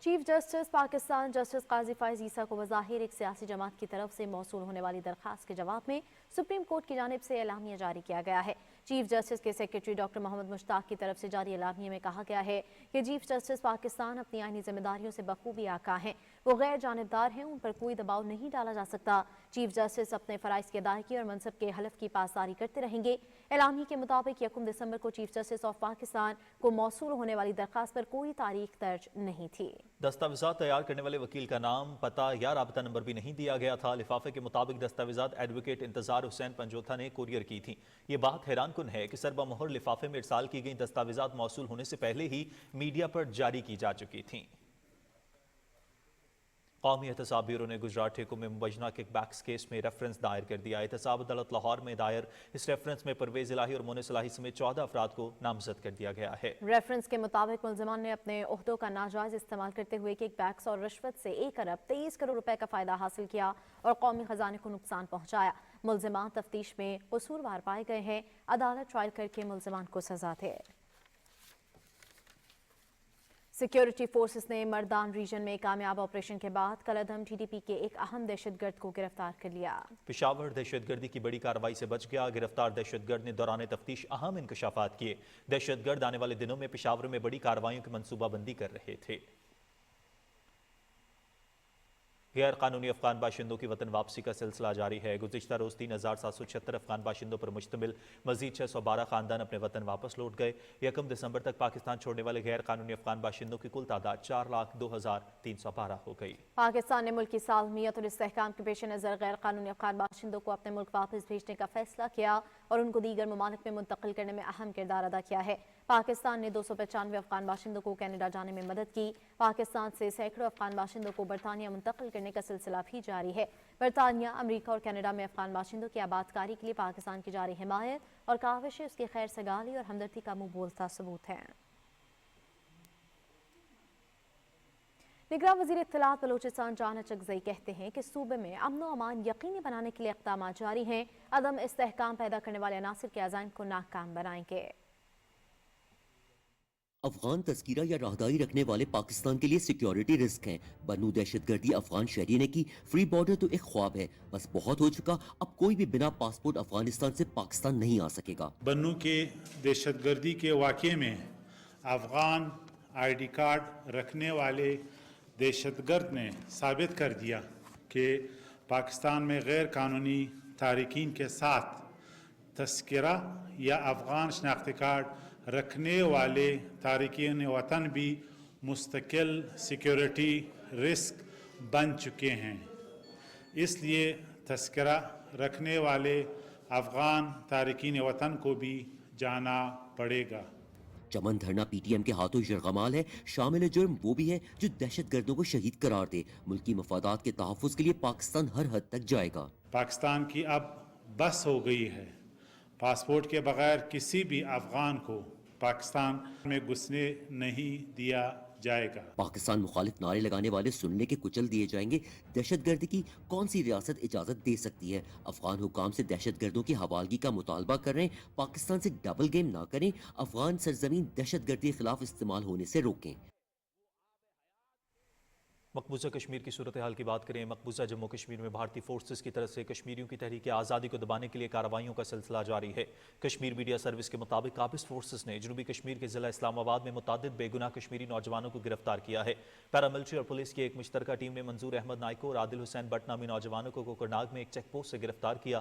چیف جسٹس پاکستان جسٹس قاضی فائز عیسیٰ کو بظاہر ایک سیاسی جماعت کی طرف سے موصول ہونے والی درخواست کے جواب میں سپریم کورٹ کی جانب سے اعلامیہ جاری کیا گیا ہے۔ چیف جسٹس کے سیکریٹری ڈاکٹر محمد مشتاق کی طرف سے جاری اعلامیہ میں کہا گیا ہے کہ چیف جسٹس پاکستان اپنی آئینی ذمہ داریوں سے بخوبی آگاہ ہیں، وہ غیر جانبدار ہیں، ان پر کوئی دباؤ نہیں ڈالا جا سکتا۔ چیف جسٹس اپنے فرائض کی ادائیگی اور منصب کے حلف کی پاسداری کرتے رہیں گے۔ اعلامیہ کے مطابق 1 دسمبر کو چیف جسٹس آف پاکستان کو موصول ہونے والی درخواست پر کوئی تاریخ درج نہیں تھی۔ دستاویزات تیار کرنے والے وکیل کا نام، پتہ یا رابطہ نمبر بھی نہیں دیا گیا تھا۔ لفافے کے مطابق دستاویزات ایڈوکیٹ انتظار حسین پنجوتھا نے کوریئر کی تھیں۔ یہ بات حیران کن ہے کہ سربہ مہر لفافے میں ارسال کی گئی دستاویزات موصول ہونے سے پہلے ہی میڈیا پر جاری کی جا چکی تھیں۔ قومی احتساب بیورو نے گجرات ٹھیکوں میں مبینہ کک بیکس کیس میں ریفرنس دائر کر دیا۔ احتساب عدالت لاہور میں دائر اس ریفرنس میں پرویز الہی اور مونس الہی سمیت 14 افراد کو نامزد کر دیا گیا ہے۔ ریفرنس کے مطابق ملزمان نے اپنے عہدوں کا ناجائز استعمال کرتے ہوئے کک بیکس اور رشوت سے 1 ارب 23 کروڑ روپے کا فائدہ حاصل کیا اور قومی خزانے کو نقصان پہنچایا۔ ملزمان تفتیش میں قصوروار پائے گئے ہیں۔ عدالت ٹرائل کر کے ملزمان کو سزا دے۔ سیکیورٹی فورسز نے مردان ریجن میں کامیاب آپریشن کے بعد کلعدم TTP کے ایک اہم دہشت گرد کو گرفتار کر لیا۔ پشاور دہشت گردی کی بڑی کارروائی سے بچ گیا۔ گرفتار دہشت گرد نے دوران تفتیش اہم انکشافات کیے۔ دہشت گرد آنے والے دنوں میں پشاور میں بڑی کارروائیوں کی منصوبہ بندی کر رہے تھے۔ غیر قانونی افغان باشندوں کی وطن واپسی کا سلسلہ جاری ہے۔ گزشتہ روز 3776 افغان باشندوں پر مشتمل مزید 612 خاندان اپنے وطن واپس لوٹ گئے۔ 1 دسمبر تک پاکستان چھوڑنے والے غیر قانونی افغان باشندوں کی کل تعداد 4,02,312 ہو گئی۔ پاکستان نے ملک کی سالمیت اور استحکام کے پیش نظر غیر قانونی افغان باشندوں کو اپنے ملک واپس بھیجنے کا فیصلہ کیا اور ان کو دیگر ممالک میں منتقل کرنے میں اہم کردار ادا کیا ہے۔ پاکستان نے 295 افغان باشندوں کو کینیڈا جانے میں مدد کی۔ پاکستان سے سینکڑوں افغان باشندوں کو برطانیہ منتقل کرنے کا سلسلہ بھی جاری ہے۔ برطانیہ، امریکہ اور کینیڈا میں افغان باشندوں کی آبادکاری کے لیے پاکستان کی جاری حمایت اور کاوشیں اس کی خیر سگالی اور ہمدردی کا منہ بولتا ثبوت ہیں۔ نگراں وزیر اطلاعات بلوچستان جان اچکزئی کہتے ہیں کہ صوبے میں امن و امان یقینی بنانے کے لیے اقدامات جاری ہیں۔ عدم استحکام پیدا کرنے والے عناصر کے عزائم کو ناکام بنائیں گے۔ افغان تذکرہ یا راہداری رکھنے والے پاکستان کے لیے سیکیورٹی رسک ہیں۔ بنو دہشت گردی افغان شہری نے کی، فری بارڈر تو ایک خواب ہے، بس بہت ہو چکا، اب کوئی بھی بنا پاسپورٹ افغانستان سے پاکستان نہیں آ سکے گا۔ بنو کے دہشت گردی کے واقعے میں افغان ID کارڈ رکھنے والے دہشت گرد نے ثابت کر دیا کہ پاکستان میں غیر قانونی تارکین کے ساتھ تذکرہ یا افغان شناختی کارڈ رکھنے والے تارکین وطن بھی مستقل سیکیورٹی رسک بن چکے ہیں۔ اس لیے تذکرہ رکھنے والے افغان تارکین وطن کو بھی جانا پڑے گا۔ چمن دھرنا PTM کے ہاتھوں یرغمال ہے، شامل جرم وہ بھی ہے جو دہشت گردوں کو شہید قرار دے۔ ملکی مفادات کے تحفظ کے لیے پاکستان ہر حد تک جائے گا۔ پاکستان کی اب بس ہو گئی ہے، پاسپورٹ کے بغیر کسی بھی افغان کو پاکستان میں گھسنے نہیں دیا جائے گا۔ پاکستان مخالف نعرے لگانے والے سننے کے کچل دیے جائیں گے۔ دہشت گردی کی کون سی ریاست اجازت دے سکتی ہے؟ افغان حکام سے دہشت گردوں کی حوالگی کا مطالبہ کر رہے ہیں۔ پاکستان سے ڈبل گیم نہ کریں، افغان سرزمین دہشت گردی کے خلاف استعمال ہونے سے روکیں۔ مقبوضہ کشمیر کی صورتحال کی بات کریں۔ مقبوضہ جموں کشمیر میں بھارتی فورسز کی طرف سے کشمیریوں کی تحریک آزادی کو دبانے کے لیے کارروائیوں کا سلسلہ جاری ہے۔ کشمیر میڈیا سروس کے مطابق قابض فورسز نے جنوبی کشمیر کے ضلع اسلام آباد میں متعدد بے گناہ کشمیری نوجوانوں کو گرفتار کیا ہے۔ پیراملٹری اور پولیس کی ایک مشترکہ ٹیم نے منظور احمد نائکو اور عادل حسین بٹ نامی نوجوانوں کو کوکرناگ میں ایک چیک پوسٹ سے گرفتار کیا۔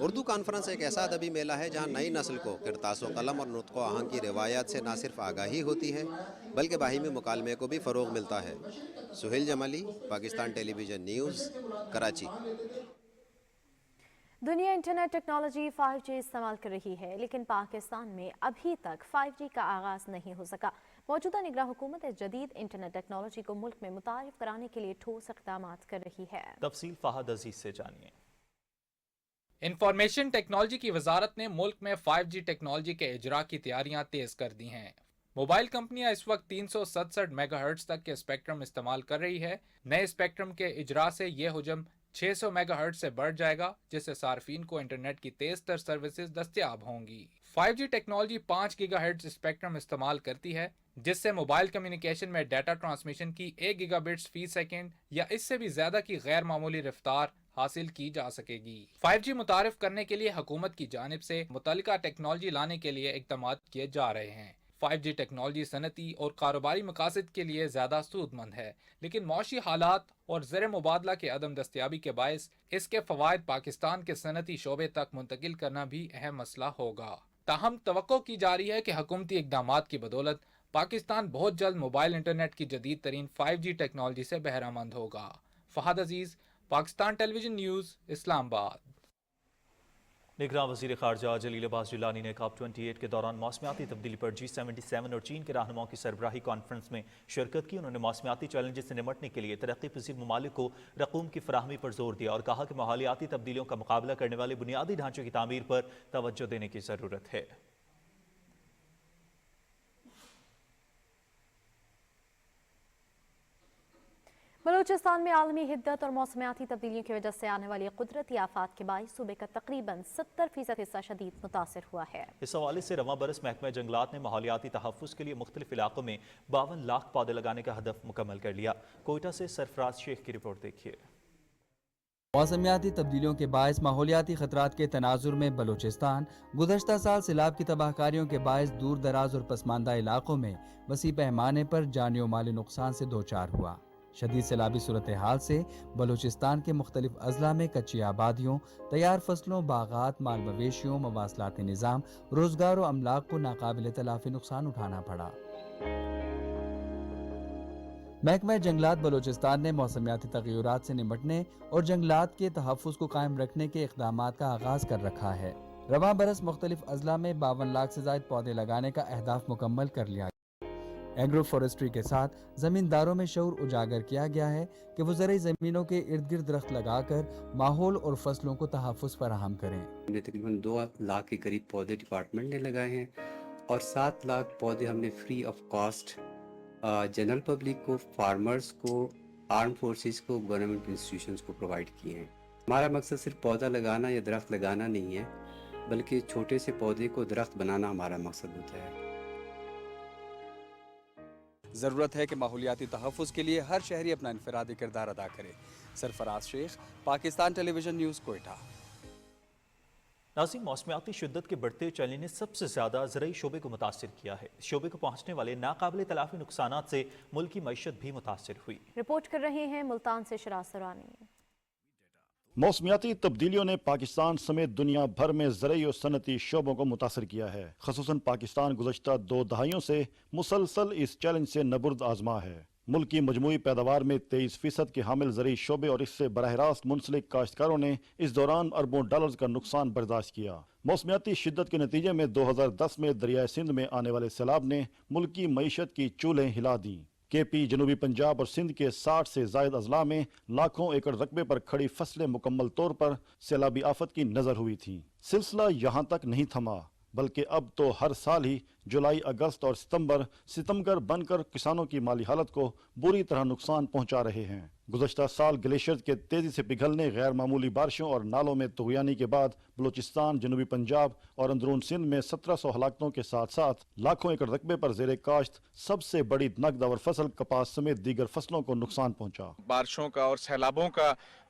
اردو کانفرنس ایک ایسا ادبی میلہ ہے جہاں نئی نسل کو کرتاس و قلم اور نطق و آہنگ کی روایات سے نہ صرف آگاہی ہوتی ہے بلکہ باہمی مکالمے کو بھی فروغ ملتا ہے۔ سہیل جمالی، Pakistan television news, Karachi. دنیا انٹرنیٹ ٹیکنالوجی 5G استعمال کر رہی ہے، لیکن پاکستان میں ابھی تک 5G کا آغاز نہیں ہو سکا۔ موجودہ نگراں حکومت جدید انٹرنیٹ ٹیکنالوجی کو ملک میں متعارف کرانے کے لیے ٹھوس اقدامات کر رہی ہے۔ تفصیل فہد عزیز سے جانیے۔ انفارمیشن ٹیکنالوجی کی وزارت نے ملک میں 5G ٹیکنالوجی کے اجرا کی تیاریاں تیز کر دی ہیں۔ موبائل کمپنیاں اس وقت 367 میگا ہرٹز تک کے اسپیکٹرم استعمال کر رہی ہے۔ نئے اسپیکٹرم کے اجرا سے یہ حجم 600 میگا ہرٹز سے بڑھ جائے گا، جس سے صارفین کو انٹرنیٹ کی تیز تر سروسز دستیاب ہوں گی۔ 5G technology 5 giga hertz spectrum استعمال کرتی ہے، جس سے موبائل کمیونیکیشن میں ڈیٹا ٹرانسمیشن کی 1 گیگا بٹس فی سیکنڈ یا اس سے بھی زیادہ کی غیر معمولی رفتار حاصل کی جا سکے گی۔ 5G متعارف کرنے کے لیے حکومت کی جانب سے متعلقہ ٹیکنالوجی لانے کے لیے اقدامات کیے جا رہے ہیں۔ 5G ٹیکنالوجی صنعتی اور کاروباری مقاصد کے لیے زیادہ سود مند ہے، لیکن معاشی حالات اور زر مبادلہ کے عدم دستیابی کے باعث اس کے فوائد پاکستان کے صنعتی شعبے تک منتقل کرنا بھی اہم مسئلہ ہوگا۔ تاہم توقع کی جا رہی ہے کہ حکومتی اقدامات کی بدولت پاکستان بہت جلد موبائل انٹرنیٹ کی جدید ترین 5G ٹیکنالوجی سے بہرہ مند ہوگا۔ فہد عزیز، پاکستان ٹیلی ویژن نیوز، اسلام آباد۔ نگراں وزیر خارجہ جلیل عباس جیلانی نے COP 28 کے دوران موسمیاتی تبدیلی پر G77 اور چین کے رہنماؤں کی سربراہی کانفرنس میں شرکت کی۔ انہوں نے موسمیاتی چیلنجز سے نمٹنے کے لیے ترقی پذیر ممالک کو رقوم کی فراہمی پر زور دیا اور کہا کہ ماحولیاتی تبدیلیوں کا مقابلہ کرنے والے بنیادی ڈھانچے کی تعمیر پر توجہ دینے کی ضرورت ہے۔ بلوچستان میں عالمی حدت اور موسمیاتی تبدیلیوں کی وجہ سے آنے والی قدرتی آفات کے باعث صوبے کا تقریباً 70% حصہ شدید متاثر ہوا ہے۔ اس حوالے سے رواں برس محکمہ جنگلات نے ماحولیاتی تحفظ کے لیے مختلف علاقوں میں 52 لاکھ پودے لگانے کا ہدف مکمل کر لیا۔ کوئٹہ سے سرفراز شیخ کی رپورٹ دیکھیے۔ موسمیاتی تبدیلیوں کے باعث ماحولیاتی خطرات کے تناظر میں بلوچستان گزشتہ سال سیلاب کی تباہ کاریوں کے باعث دور دراز اور پسماندہ علاقوں میں وسیع پیمانے پر جانی و مالی نقصان سے دوچار ہوا۔ شدید سیلابی صورتحال سے بلوچستان کے مختلف اضلاع میں کچی آبادیوں، تیار فصلوں، باغات، مال مویشیوں، مواصلاتی نظام، روزگار و املاک کو ناقابل تلافی نقصان اٹھانا پڑا۔ محکمہ جنگلات بلوچستان نے موسمیاتی تغیرات سے نمٹنے اور جنگلات کے تحفظ کو قائم رکھنے کے اقدامات کا آغاز کر رکھا ہے۔ رواں برس مختلف اضلاع میں 52 لاکھ سے زائد پودے لگانے کا اہداف مکمل کر لیا۔ ایگرو فورسٹری کے ساتھ زمینداروں میں شعور اجاگر کیا گیا ہے کہ وہ زرعی زمینوں کے ارد گرد درخت لگا کر ماحول اور فصلوں کو تحفظ فراہم کریں۔ ہم نے تقریباً 2 لاکھ کے قریب پودے ڈپارٹمنٹ نے لگائے ہیں اور 7 لاکھ پودے ہم نے free of cost general public کو، فارمرز کو، آرم فورسز کو، گورنمنٹ انسٹیٹیوشنز کو پرووائڈ کیے ہیں۔ ہمارا مقصد صرف پودا لگانا یا درخت لگانا نہیں ہے، بلکہ چھوٹے سے پودے کو درخت بنانا ہمارا مقصد ہوتا ہے۔ ضرورت ہے کہ ماحولیاتی تحفظ کے لیے ہر شہری اپنا انفرادی کردار ادا کرے۔ سرفراز شیخ، Pakistan television news, Quetta. ناظرین، موسمیاتی شدت کے بڑھتے چیلنج نے سب سے زیادہ زرعی شعبے کو متاثر کیا ہے۔ شعبے کو پہنچنے والے ناقابل تلافی نقصانات سے ملک کی معیشت بھی متاثر ہوئی۔ رپورٹ کر رہے ہیں ملتان سے شراز سرانی۔ موسمیاتی تبدیلیوں نے پاکستان سمیت دنیا بھر میں زرعی اور صنعتی شعبوں کو متاثر کیا ہے۔ خصوصاً پاکستان گزشتہ 2 دہائیوں سے مسلسل اس چیلنج سے نبرد آزما ہے۔ ملک کی مجموعی پیداوار میں 23% کے حامل زرعی شعبے اور اس سے براہ راست منسلک کاشتکاروں نے اس دوران اربوں ڈالرز کا نقصان برداشت کیا۔ موسمیاتی شدت کے نتیجے میں 2010 میں دریائے سندھ میں آنے والے سیلاب نے ملک کی معیشت کی چولیں ہلا دیں۔ KP، جنوبی پنجاب اور سندھ کے 60 سے زائد اضلاع میں لاکھوں ایکڑ رقبے پر کھڑی فصلیں مکمل طور پر سیلابی آفت کی نظر ہوئی تھیں۔ سلسلہ یہاں تک نہیں تھما، بلکہ اب تو ہر سال ہی جولائی، اگست اور ستمبر بن کر کسانوں کی مالی حالت کو بری طرح نقصان پہنچا رہے ہیں۔ گزشتہ سال گلیشیئر کے تیزی سے پگھلنے، غیر معمولی بارشوں اور نالوں میں طغیانی کے بعد بلوچستان، جنوبی پنجاب اور اندرون سندھ میں 1700 ہلاکتوں کے ساتھ ساتھ لاکھوں ایکڑ رقبے پر زیر کاشت سب سے بڑی نقد آور فصل کپاس سمیت دیگر فصلوں کو نقصان پہنچا۔ بارشوں کا اور سیلابوں کا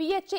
PHA